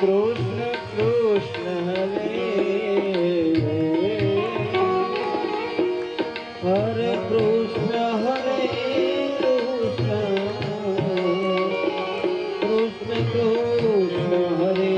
कृष्ण कृष्ण हरे हरे कृष्ण कृष्ण कृष्ण हरे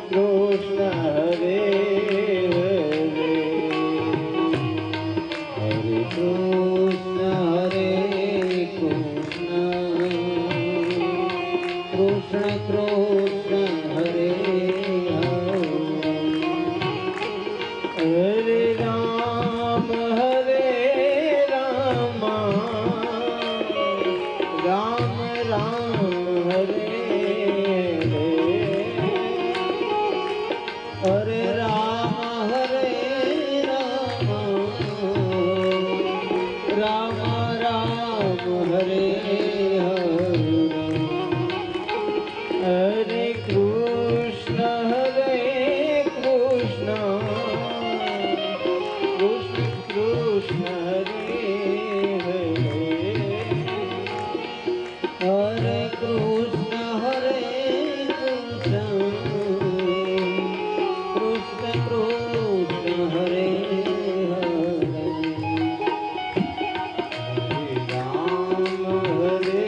कृष्ण हरे हरे हरे कृष्ण कृष्ण कृष्ण हरे हरे हरे राम राम राम हरे हरे राम राम राम हरे हरे हरे कृष्ण कृष्ण कृष्ण हरे हरे हरे कृष्ण कृष्ण हरे हरे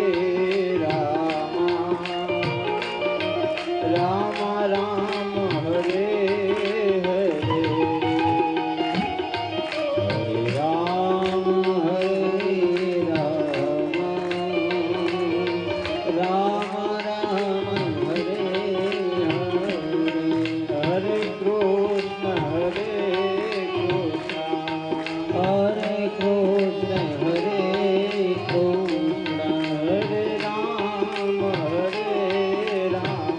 राम राम हरे हरे हरे राम राम राम हरे हरे हरे कृष्ण हरे कृष्ण हरे राम हरे राम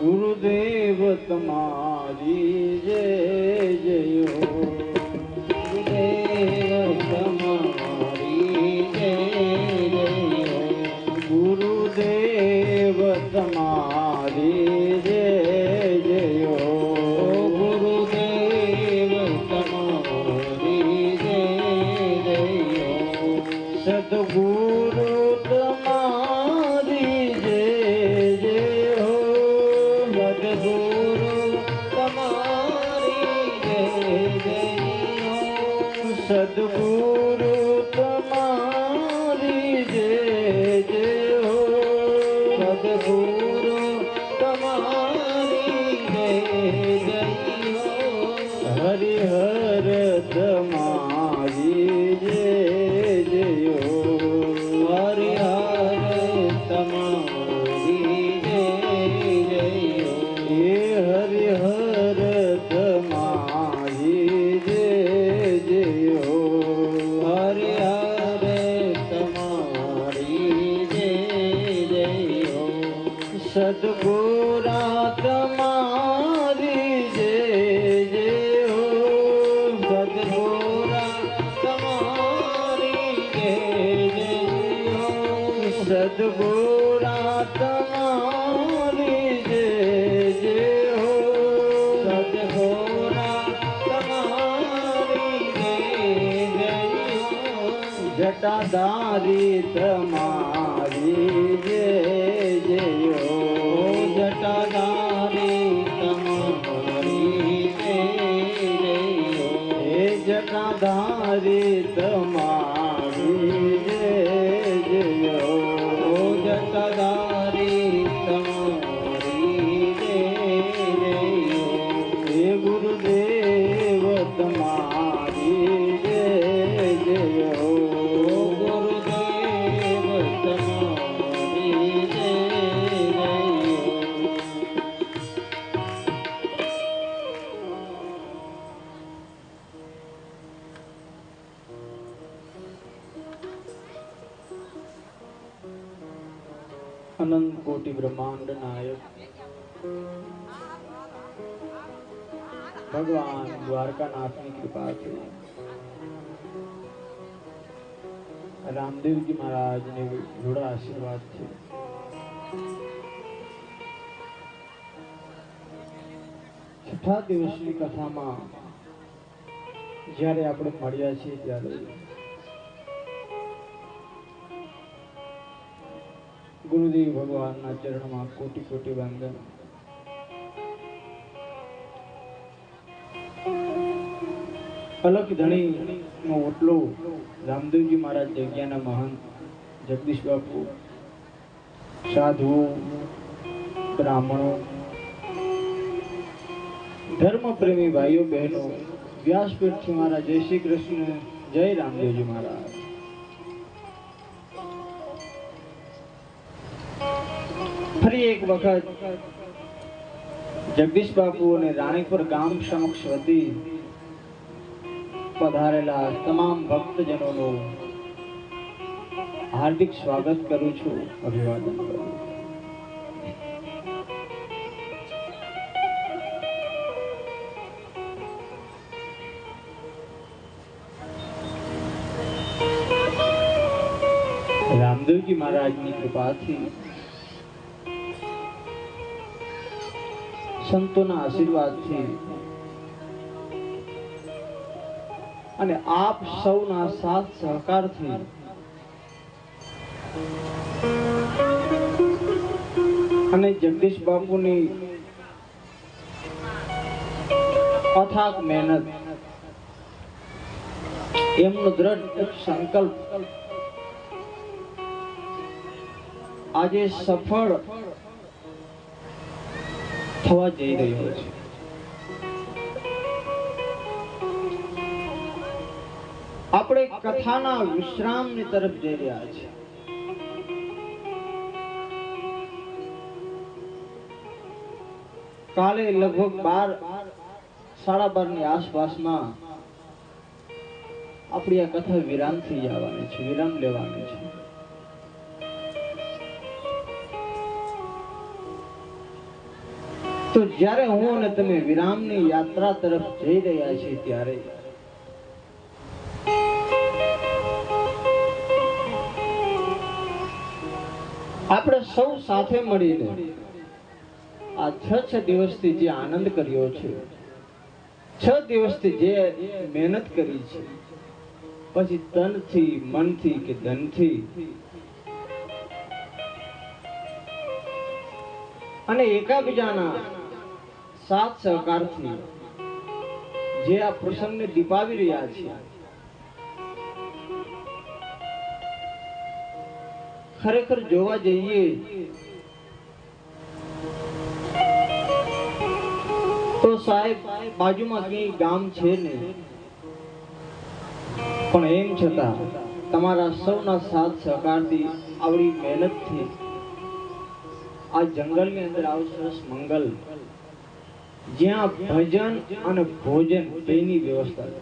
गुरुदेव तुम्हारी जय जय हो गुरुदेव तुम्हारी जय जय हो गुरुदेव तुम्हारी जय जय हो गुरुदेव तुम्हारी जय जय हो सद्गुरु तुम्हारी जय जय हो सद्गुरु तुम्हारी जय जय हो सद्गुरु तुम्हारी जय जय हो सद्गुरु तुम्हारी जय जय हो हरि हर तुम्हारी जय जय हो हरि हर तुम्हारी जय जय हो ये हरि हर तुम्हारी जय जय हो हरि हर तुम्हारी जय जय हो सद्गुरा तुम्हारी जय जय हो सद्गुरा तुम्हारी जय जय हो सद्गुरा तुम्हारी जय जय हो सद्गुरा तुम्हारी जय जय हो जटाधारी तुम्हारी जय जय हो जटाधारी तुम्हारी जय जय हो हे जटाधारी तुम्हारी जय जय हो जटाधारी तुम्हारी जय जय हो हे गुरुदेव तुम्हारी जय जय हो गुरुदेव तुम्हारी जय जय हो અનંત કોટી બ્રહ્માંડ નાયક ભગવાન દ્વારકાનાથની કૃપાથી રામદેવજી મહારાજને ઘોડા આશીર્વાદ છે. છઠ્ઠા દિવસની કથામાં જ્યારે આપણે મળ્યા છીએ ત્યારે ગુરુદેવ ભગવાનના ચરણમાં કોટી કોટી વંદન. અલગ ધણી નો ઓટલો રામદેવજી મહારાજ જગ્યાના મહંત જગદીશ બાપુ, સાધુઓ, બ્રાહ્મણો, ધર્મ પ્રેમી ભાઈઓ બહેનો, વ્યાસપીઠથી મારા જય શ્રી કૃષ્ણ, જય રામદેવજી મહારાજ. ફરી એક વખત જગદીશ બાપુ અને રાણીપુર ગામ સમક્ષ વતી પધારેલા તમામ ભક્તજનોનું હાર્દિક સ્વાગત કરું છું, અભિવાદન કરું. રામદેવજી મહારાજની કૃપાથી, સંતોના આશીર્વાદથી અને આપ સૌના સાથ સહકારથી અને જગદીશ બાપુની અથાગ મહેનત, એમનો દ્રઢ સંકલ્પ આજે સફળ થવા જઈ રહ્યો છે. આપણે કથાના વિશ્રામની તરફ જઈ રહ્યા છીએ. કાલે લગભગ 12:30 ની આસપાસમાં આપણી આ કથા વિરામ થઈ જવાની છે, વિરામ લેવાની છે. તો જ્યારે હું અને તમે વિરામની યાત્રા તરફ જઈ રહ્યા છીએ ત્યારે આપણે સૌ સાથે મળીને આ 6 દિવસથી જે આનંદ કર્યો છે, 6 દિવસથી જે મહેનત કરી છે, પછી તનથી, મનથી કે ધનથી અને એકાબીજાના સાથ સહકારથી જે આ પ્રસંગને દીપાવી રહ્યા છીએ, ખરેખર જોવા જઈએ તો સાહેબ બાજુમાં કઈ ગામ છે ને, પણ એમ છતાં તમારા સૌના સાથ સહકારથી, આવડી મહેનતથી આ જંગલની અંદર આવું સરસ મંગલ, જ્યાં ભજન અને ભોજન બેની વ્યવસ્થા છે.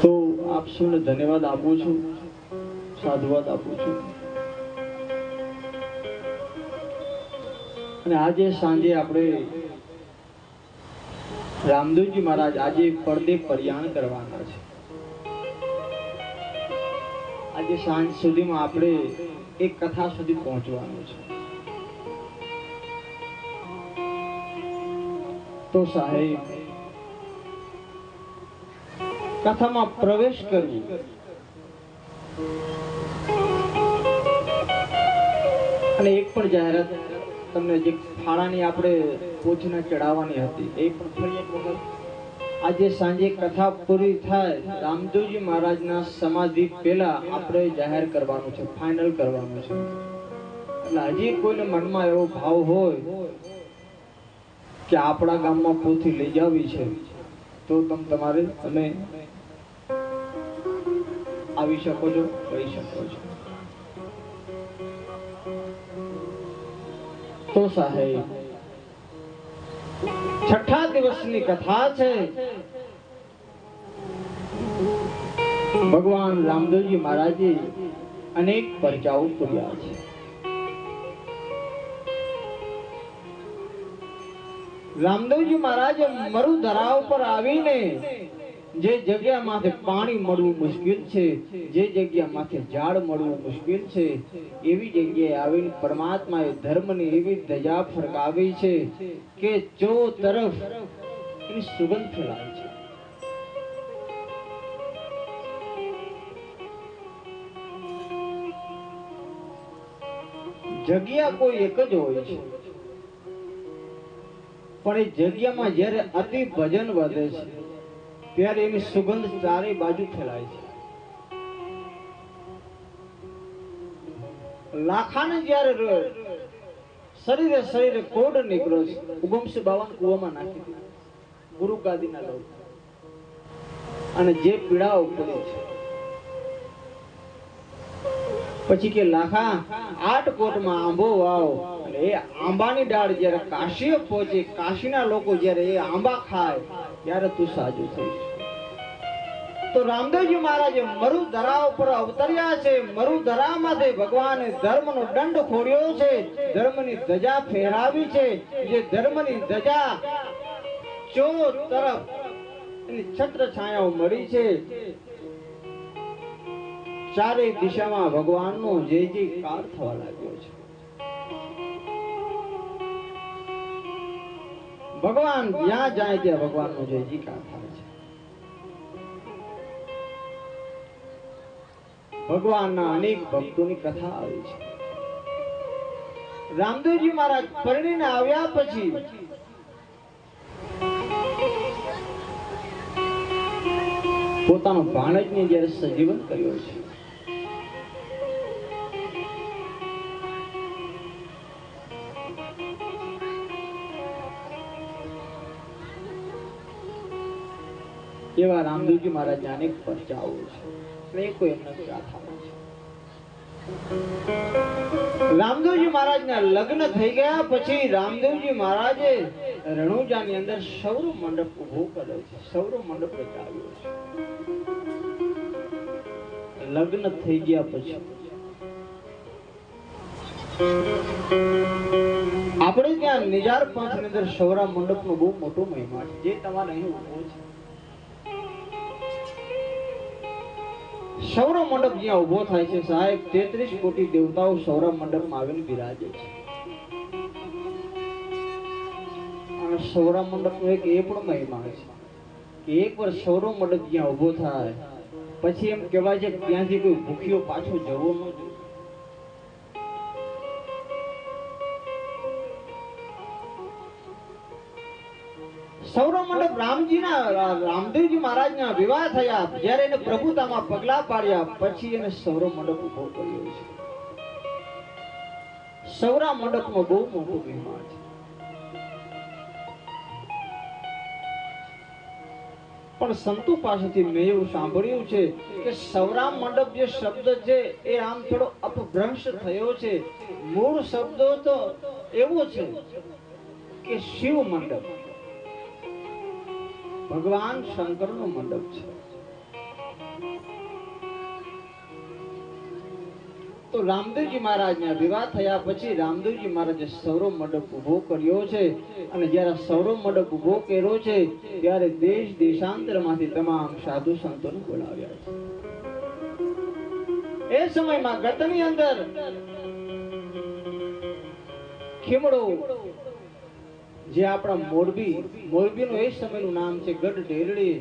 તો આપ સૌને ધન્યવાદ આપું છું, સાધુવાદ આપું છું. અને આજે સાંજે આપણે રામદેવજી મહારાજ આજે પડદે પ્રયાણ કરવાના છે. આજે સાંજ સુધીમાં આપણે એક કથા સુધી પહોંચવાનું છે. તો સાહેબ કથામાં પ્રવેશ કરવું અને એક પણ જાહેરાત તમને જે ફાળાની આપણે પોચના ચડાવવાની હતી એ પણ ફરી એક વખત આજે સાંજે કથા પૂરી થાય રામદેવજી મહારાજના સમાધિ પહેલા આપણે જાહેર કરવાનું છે, ફાઇનલ કરવાનું છે. એટલે હજી કોઈને મનમાં એવો ભાવ હોય કે આપણા ગામમાં પોથી લઈ જાવી છે તો તમે આવી શકો છો, કહી શકો છો. તો સાહેબ છઠ્ઠા દિવસની કથા છે. ભગવાન રામદેવજી મહારાજે અનેક પરચાઓ કર્યા છે. રામદેવજી મહારાજે મરુ ધરાવ પર આવીને જે જગ્યામાંથી પાણી મળવું મુશ્કેલ છે, જે જગ્યામાંથી ઝાડ મળવું મુશ્કેલ છે, એવી જગ્યાએ આવીને પરમાત્માએ ધર્મની એવી ધજા ફરકાવી છે કે ચો તરફ એની સુગંધ ફેલાય છે. જગ્યા કોઈ એક જ હોય છે, પણ એ જગ્યામાં જ્યારે અતિ ભજન વધે છે ત્યારે એની સુગંધ ચારે બાજુ ફેલાય છે. લાખાને જ્યારે શરીરે શરીરે કોડ નીકળ્યો છે, ઉગમસિંહ બાવાને કૂવામાં નાખી દીધા ગુરુ ગાદીના લોક, અને જે પીડાઓ પડી છે પછી કે લાખા આટકોટમાં આંબો વાવ, અને એ આંબાની ડાળ જ્યારે કાશીએ પહોંચે, કાશીના લોકો જ્યારે એ આંબા ખાય ત્યારે તું સાજુ થઈશ. તો રામદેવજી મહારાજે મરુ ધરા ઉપર અવતર્યા છે. મરુ ધરામાંથી ભગવાને ધર્મનો દંડ ખોડ્યો છે, ધર્મની ધજા ફેરાવી છે. જે ધર્મની ધજા ચો તરફ એની છત્ર છાયાઓ મળી છે. ચારે દિશામાં ભગવાનનો જય જયકાર થવા લાગ્યો છે. ભગવાન જ્યાં જાય ત્યાં ભગવાનનો જય જયકાર થાય છે. ભગવાનના અનેક ભક્તોની કથા આવી છે. રામદેવજી મહારાજ પરણીને આવ્યા પછી પોતાનો ભાણેજને જ્યારે સજીવન કર્યો છે, એવા રામદેવજી મહારાજના અનેક પરચાઓ છે. કોઈ એમના ગાથાઓ છે. રામદેવજી મહારાજના લગ્ન થઈ ગયા પછી રામદેવજી મહારાજે રણુજાની અંદર સૌર મંડપ ઉભો કર્યો છે. સૌર મંડપ રચાવ્યો છે. લગ્ન થઈ ગયા પછી આપણે ત્યાં નિજાર પંથની અંદર સૌરા મંડપનો બહુ મોટો મહિમા છે, જે તમારે અહીં ઉભો છે. સૌર મંડપ જ્યાં ઉભો થાય છે સાહેબ, 33 કોટી દેવતાઓ સૌર મંડપમાં આવીને બિરાજે છે. અને સૌર મંડપનો એક એ પણ મહિમા છે કે એકવાર સૌર મંડપ જ્યાં ઉભો થાય પછી એમ કહેવાય છે કે ત્યાંથી કોઈ ભૂખ્યો પાછો જવો ન જોઈએ. સૌર મંડપ રામદેવજી મહારાજના વિવાહ થયા, જ્યારે એને પ્રભુતામાં પગલા પાડ્યા પછી એને સૌર મંડપ ઉભો કર્યો છે. સૌર મંડપનો બહુ મોટો મહિમા છે. પણ સંતો પાસેથી મેં એવું સાંભળ્યું છે કે સૌરા મંડપ જે શબ્દ છે એ આમ થોડો અપભ્રંશ થયો છે. મૂળ શબ્દ તો એવો છે કે શિવ મંડપ, ભગવાન શંકરનો મંડપ છે. તો રામદેવજી મહારાજના વિવાહ થયા પછી રામદેવજી મહારાજે સૌર મંડપ ઉભો કર્યો છે. અને જ્યારે સૌર મંડપ ઉભો કર્યો છે ત્યારે દેશ દેશાંતરમાંથી તમામ સાધુ સંતોને બોલાવ્યા છે. એ સમયમાં ગતની અંદર ખીમડો, જે આપણા મોરબીનું એ સમયનું નામ છે ગઢ ઢેરડી.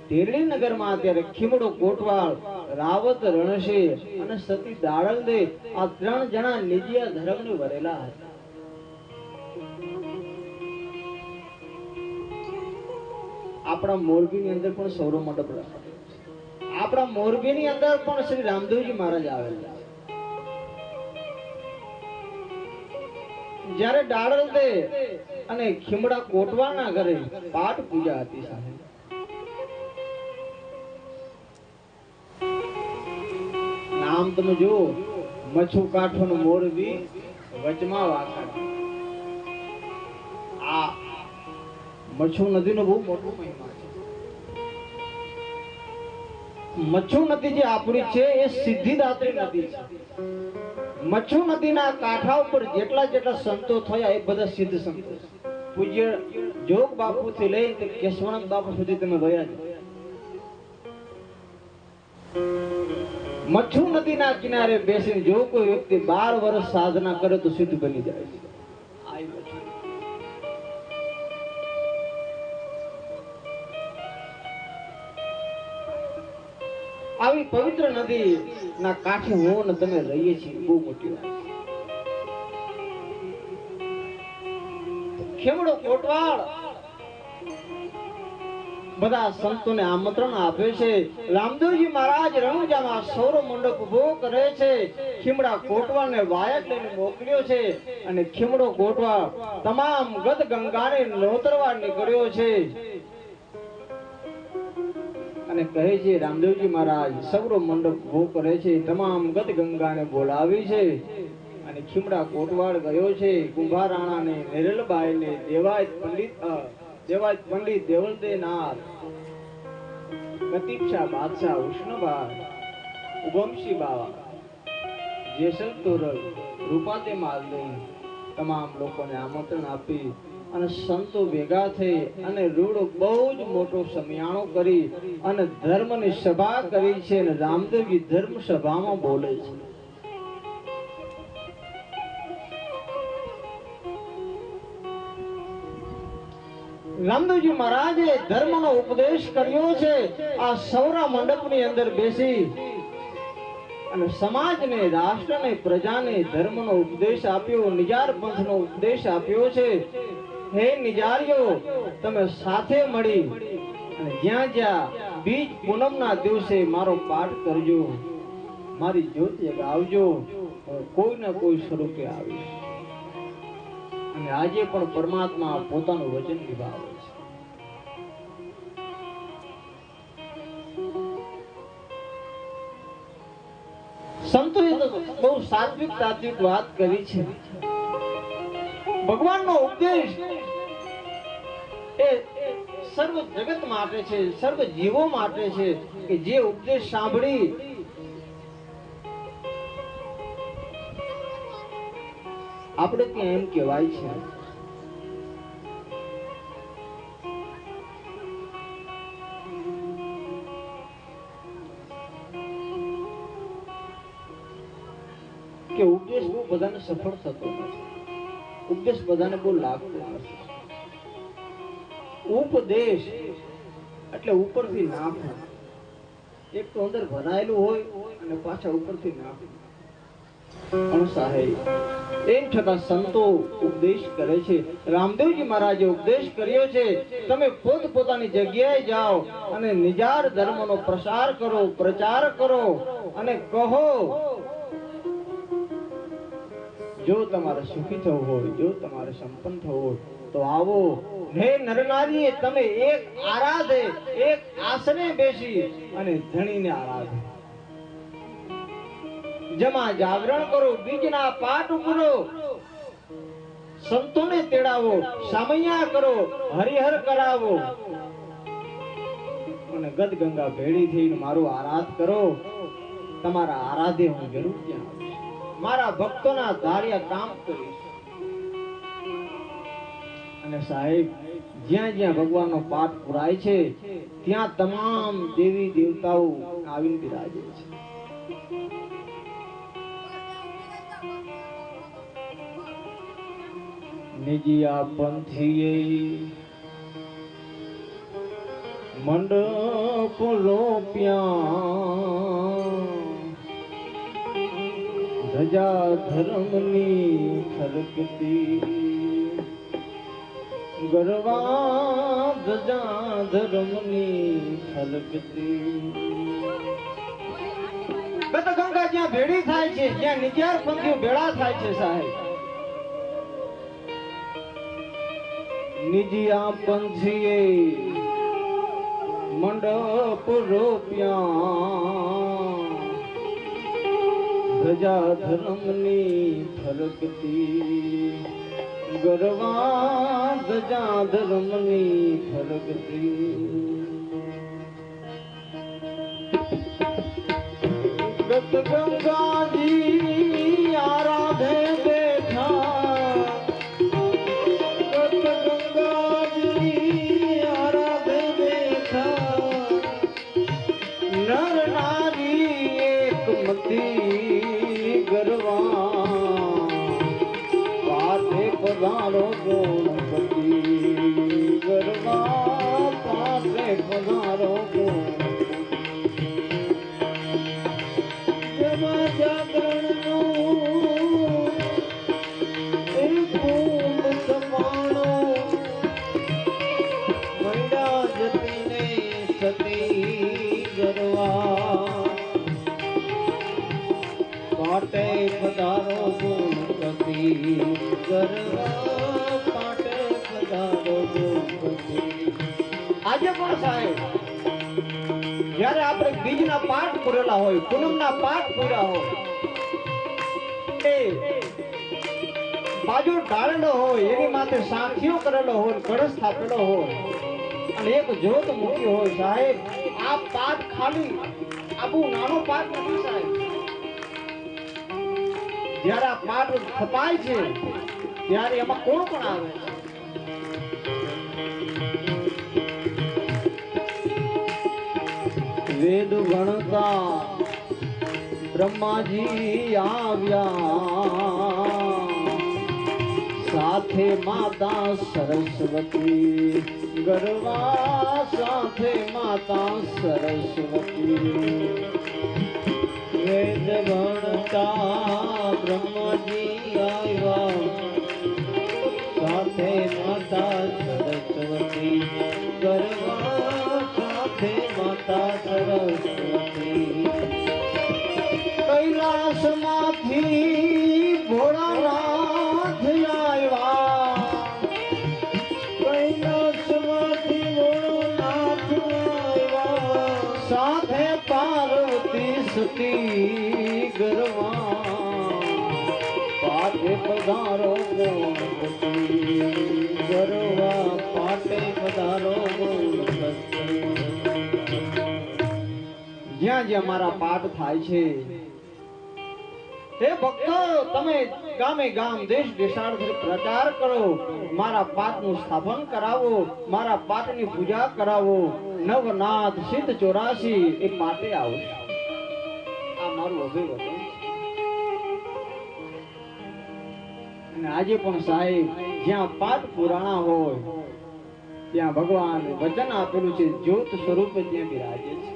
ઢેરડી નગરમાં અત્યારે ખીમડો કોટવાળ, રાવત રણશે અને સતી દાળલદે આ 3 જણા નિજિયા ધર્મને વરેલા હતા. આપણા મોરબીની અંદર પણ સૌર મંડપ રખાયો છે. આપણા મોરબીની અંદર પણ શ્રી રામદેવજી મહારાજ આવેલા. જ્યારે દાળલદે અને ખીમડા કોટવાળના ઘરે પાઠ પૂજા હતી સાહેબ, નામ તમે જુઓ, મચ્છુ કાંઠોનું મોરબી, વચમાં વાખાડી. આ મચ્છુ નદીનો બહુ મોટો મહિમા છે. મચ્છુ નદી જે આપણી છે એ સિદ્ધિદાત્રી નદી છે. મચ્છુ નદીના કાંઠા ઉપર જેટલા જેટલા સંતો થયા એ બધા સિદ્ધ સંતો છે. પૂજ્ય જોગ બાપુ થી લઈને કેશવાનંદ બાપુ સુધી તમે ગયા છો. મચ્છુ નદીના કિનારે બેસીને જો કોઈ વ્યક્તિ 12 વર્ષ સાધના કરે તો સિદ્ધ બની જાય છે. આવી પવિત્ર નદી ના કાંઠે હું ને તમે રહીએ છીએ બહુ મોટી વાત છે. ખેમડો કોટવાળ બધા સંતોને આમંત્રણ આપે છે. રામદેવજી મહારાજ રણુજામાં સૌર મંડપ ઉભો કરે છે. ખીમડા કોટવાળને વાયટ લઈને મોકલ્યો છે અને ખીમડો કોટવાળ તમામ ગદ ગંગાને નોતરવા નીકળ્યો છે અને કહે છે રામદેવજી મહારાજ સૌર મંડપ ઉભો કરે છે, તમામ ગદ ગંગાને બોલાવી છે. અને ખીમડા કોટવાળ ગયો છે કુંભારાણાને, નેરલબાઈને, દેવાયત પંડિત દેવલદેનાથ, કતિપશા બાદશાહ ઉષ્ણભાઈ, ઉગમશી બાવા, જેસલ તોરલ, રૂપાતે માલદઈ તમામ લોકોને આમંત્રણ આપી અને સંતો ભેગા થઈ અને રૂડો બહુ જ મોટો સમિયાણો કરી અને ધર્મની સભા કરી છે. અને રામદેવજી ધર્મ સભામાં બોલે છે. રામદેવજી મહારાજે ધર્મનો ઉપદેશ કર્યો છે. આ સૌરા મંડપની અંદર બેસી અને સમાજને, રાષ્ટ્રને, પ્રજાને ધર્મનો ઉપદેશ આપ્યો, નિજાર પંથનો ઉપદેશ આપ્યો છે. હે નિજારીઓ, તમે સાથે મળી અને જ્યાં જ્યાં બીજ પૂનમના દિવસે મારો પાઠ કરજો, મારી જ્યોત જગાવજો, કોઈ ના કોઈ સ્વરૂપે આવીશ. અને આજે પણ પરમાત્મા પોતાનું વચન નિભાવે છે. સંતોએ તો બહુ સાત્વિક તાત્વિક વાત કરી છે. ભગવાનનો ઉપદેશ એ સર્વ જગત માટે છે, સર્વ જીવો માટે છે કે જે ઉપદેશ સાંભળી આપણે ત્યાં એમ કહેવાય છે કે ઉપદેશ બહુ બધાને સફળ થતો નથી, ઉપદેશ બધાને બહુ લાગતો નથી. ઉપદેશ એટલે ઉપરથી નાખવું, એક તો અંદર ભરાયેલું હોય અને પાછા ઉપરથી નાખવું. પણ સાહેબ એમ છતાં સંતો ઉપદેશ કરે છે. રામદેવજી મહારાજે ઉપદેશ કર્યો છે, તમે પોતપોતાની જગ્યાએ જાઓ અને નિજાર ધર્મનો પ્રસાર કરો, પ્રચાર કરો અને કહો જો તમારે સુખી થવું હોય, જો તમારે સંપન્ન થવું હોય તો આવો. હે નરનારી, તમે એક આરાધે, એક આસને બેસી અને ધણીને આરાધે. જમા જાગરણ કરો, બીજના પાઠ ઉપરો, સંતોને તેડાવો, સામૈયા કરો, હરિહર કરાવો અને ગદ ગંગા ભેળી થઈને મારું આરાધ કરો. તમારા આરાધે હું જરૂર ત્યાં આવીશ, મારા ભક્તોના ધાર્યા કામ કરીશ. અને સાહેબ જ્યાં જ્યાં ભગવાનનો પાઠ પુરાય છે ત્યાં તમામ દેવી દેવતાઓ આવીને બિરાજે છે. નિજિયા પંથીએ મંડપ લોપ્યા, ધજા ધર્મની ખરકતી, ગરવા ધજા ધર્મની ખરકતી. ગંગા જ્યાં ભેળી થાય છે, જ્યાં નિજાર પંથીઓ ભેળા થાય છે સાહેબ, નિજિયા પંથીએ મંડપ રોપ્યા, ધજા ધર્મની ફરકતી, ગરવા ધજા ધર્મની ફરકતી. ગત ગંગાજી આરાધે બેઠા, ગત ગંગાજી આરાધે બેઠા, નર નારી એક મતી ગરવા, પાઠે પધારો ગણપતિ ગરવા, પાઠે પધારો પાટે પધારો ગણપતિ ગરવા, પાટે પધારો ગણપતિ. આજે પણ સાહેબ જ્યારે આપણે બીજના પાઠ પૂરેલા હોય, પૂનમના પાઠ પૂર્યા હોય, એ બાજુ ઢાળેલો હોય, એની માથે સાખીઓ કરેલો હોય, કળશ સ્થાપેલો હોય અને એક જ્યોત મૂકી હોય સાહેબ, આ પાઠ ખાલી આ બહુ નાનો પાઠ નથી સાહેબ. જ્યારે આ પાઠ થપાય છે ત્યારે એમાં કોણ પણ આવે? વેદ ભણતા બ્રહ્માજી આવ્યા, સાથે માતા સરસ્વતી ગરવા, સાથે માતા સરસ્વતી. વેદ ભણતા બ્રહ્માજી આવ્યા, સાથે માતા સરસ્વતી ગરવા, સાથે માતા સરસ્વતી. કૈલાસમાંથી ભોળાનાથ આવ્યા, કૈલાસમાંથી ભોળાનાથ આવ્યા, સાથે પાર્વતી સતી ગરવા, પાટે પધારો ગણપતિ ગરવા, પાટે પધારો ગણપતિ. જ્યાં જ્યાં મારા પાઠ થાય છે હે ભક્તો, તમે ગામે ગામ દેશ દેશાળ પ્રચાર કરો, મારા પાઠનું સ્થાપન કરાવો, મારા પાઠની પૂજા કરાવો. નવનાથ સિદ્ધ 84 એ પાટે આવશે. આ મારું અભિવચન છે. અને આજે પણ સાહેબ જ્યાં પાઠ પુરાણા હોય ત્યાં ભગવાન વચન આપેલું છે, જ્યોત સ્વરૂપે ત્યાં બિરાજે છે.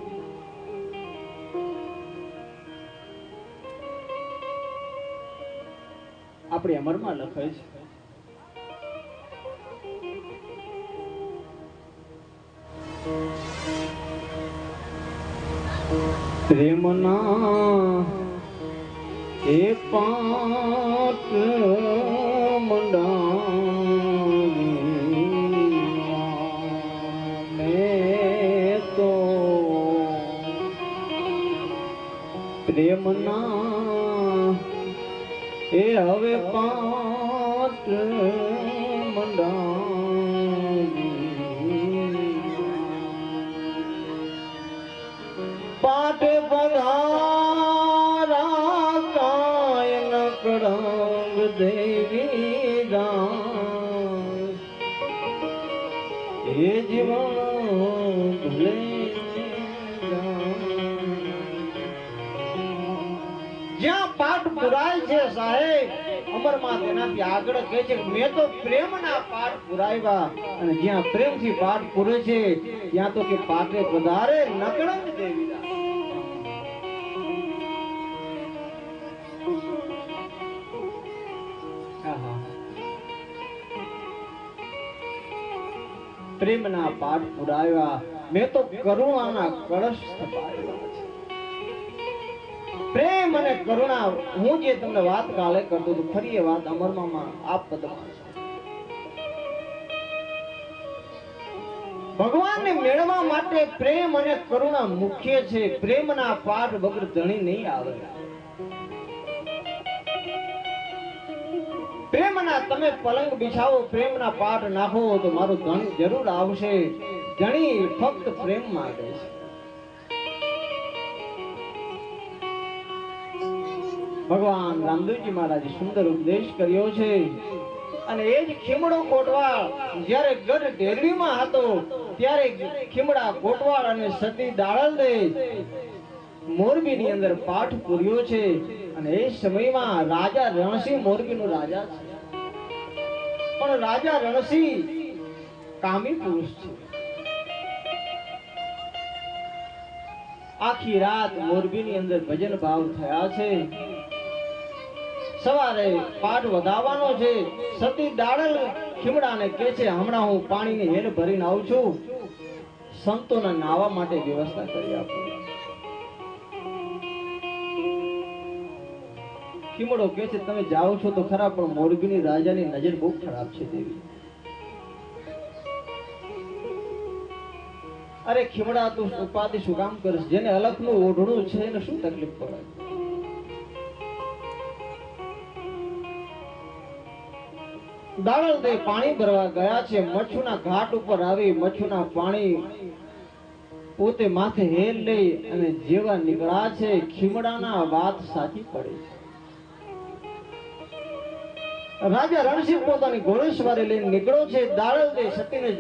આપણે અમરમાં લખે છે, પ્રેમના એ પાટ મંડાવી મેં તો, પ્રેમના એ હવે પાટ મંડાવી, પાટે પધારા કાય નકળંગ દેવી દાસ, એ જીવન ભૂલે જ્યાં પાઠ પુરાય છે સાહેબ, અમરમાં તેનાથી આગળ કહે છે મેં તો પ્રેમના પાઠ પુરાવ્યા. અને જ્યાં પ્રેમથી પાઠ પૂરે છે ત્યાં તો કે પાઠે પધારે નકળંગ દેવીદાસ. પ્રેમના પાઠ પુરાવ્યા, મેં તો કરુણાના કળશ સ્થપાવ્યા છે. પ્રેમ અને કરુણા, હું જે તમને વાત કાલે કરતો હતો, ફરી એ વાત અમરમાં આ પદમાં છે. ભગવાનને મેળવવા માટે પ્રેમ અને કરુણા મુખ્ય છે. પ્રેમના પાઠ વગર ધણી નહીં આવે. પ્રેમના તમે પલંગ બિછાવો, પ્રેમના પાઠ નાખો તો મારું ધણી જરૂર આવશે. ધણી ફક્ત પ્રેમ માંગે છે. ભગવાન રામદેવજી મહારાજે સુંદર ઉપદેશ કર્યો છે. અને એ જ ખીમડો કોટવાળ જ્યારે ગઢ ઢેરડીમાં હતો ત્યારે ખીમડા કોટવાળ અને સતી દાળલદે મોરબીની અંદર પાઠ પૂર્યો છે. અને એ સમયમાં રાજા રણસિંહ મોરબીનો રાજા છે, પણ રાજા રણસિંહ કામી પુરુષ છે. આખી રાત મોરબીની અંદર ભજન ભાવ થયા છે. સવારે પાઠ વધાવવાનો છે. સતી દાડલ ખીમડાને કહે છે, હમણાં હું પાણીની હેલ ભરીને આવું છું, સંતોને નાવા માટે વ્યવસ્થા કરી આપું. ખીમડો કહે છે, તમે જાઓ છો તો ખરા, પણ મોરબીની રાજાની નજર બહુ ખરાબ છે દેવી. અરે ખીમડા, તું ઉપાધિ શું કામ કરીશ? જેને અલખનું ઓઢણું છે એને શું તકલીફ પડે? દાડલદે પાણી ભરવા ગયા છે. મચ્છુના ઘાટ ઉપર આવી મચ્છુના પાણી પોતે માથે હેલ લઈ અને જેવા નીકળ્યા છે, ખીમડાના વાત સાચી પડે છે. રાજા રણસિંહ પોતાની ઘોડેસવારી લઈને નીકળ્યો છે. દાડલદે સતીને